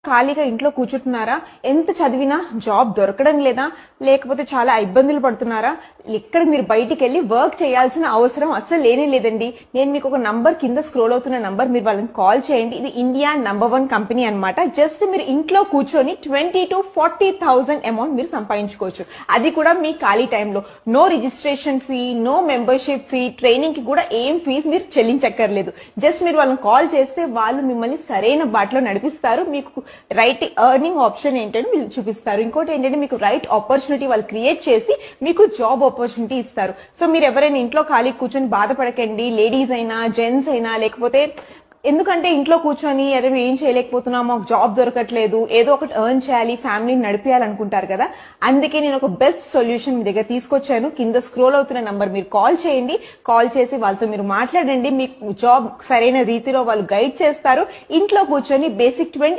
ఖాళీగా ఇంట్లో కూర్చుంటున్నారా? ఎంత చదివినా జాబ్ దొరకడం లేదా? లేకపోతే చాలా ఇబ్బందులు పడుతున్నారా? ఇక్కడ మీరు బయటికి వెళ్ళి వర్క్ చేయాల్సిన అవసరం అస్సలు లేనే లేదండి. నేను మీకు ఒక నంబర్ కింద స్క్రోల్ అవుతున్న నంబర్, మీరు వాళ్ళని కాల్ చేయండి. ఇది ఇండియా నంబర్ 1 కంపెనీ అన్నమాట. జస్ట్ మీరు ఇంట్లో కూర్చొని 20,000 to 40,000 అమౌంట్ మీరు సంపాదించుకోవచ్చు. అది కూడా మీ ఖాళీ టైంలో. No registration fee, no membership fee, training కి కూడా ఏం ఫీజు మీరు చెల్లించక్కర్లేదు. జస్ట్ మీరు వాళ్ళని కాల్ చేస్తే వాళ్ళు మిమ్మల్ని సరైన బాటలో నడిపిస్తారు. మీకు రైట్ ఎర్నింగ్ ఆప్షన్ ఏంటని వీళ్ళు చూపిస్తారు. ఇంకోటి ఏంటంటే మీకు రైట్ ఆపర్చునిటీ వాళ్ళు క్రియేట్ చేసి మీకు జాబ్ ఆపర్చునిటీ ఇస్తారు. సో మీరు ఎవరైనా ఇంట్లో ఖాళీ కూర్చొని బాధపడకండి. లేడీస్ అయినా, జెంట్స్ అయినా, లేకపోతే ఎందుకంటే ఇంట్లో కూర్చొని అరే ఏం చేయలేకపోతున్నాం, మాకు జాబ్ దొరకట్లేదు, ఏదో ఒకటి ఎర్న్ చేయాలి, ఫ్యామిలీని నడిపేయాలనుకుంటారు కదా. అందుకే నేను ఒక బెస్ట్ సొల్యూషన్ మీ దగ్గర తీసుకొచ్చాను. కింద స్క్రోల్ అవుతున్న నంబర్ మీరు కాల్ చేయండి. కాల్ చేసి వాళ్ళతో మీరు మాట్లాడండి. మీకు జాబ్ సరైన రీతిలో వాళ్ళు గైడ్ చేస్తారు. ఇంట్లో కూర్చొని బేసిక్ 20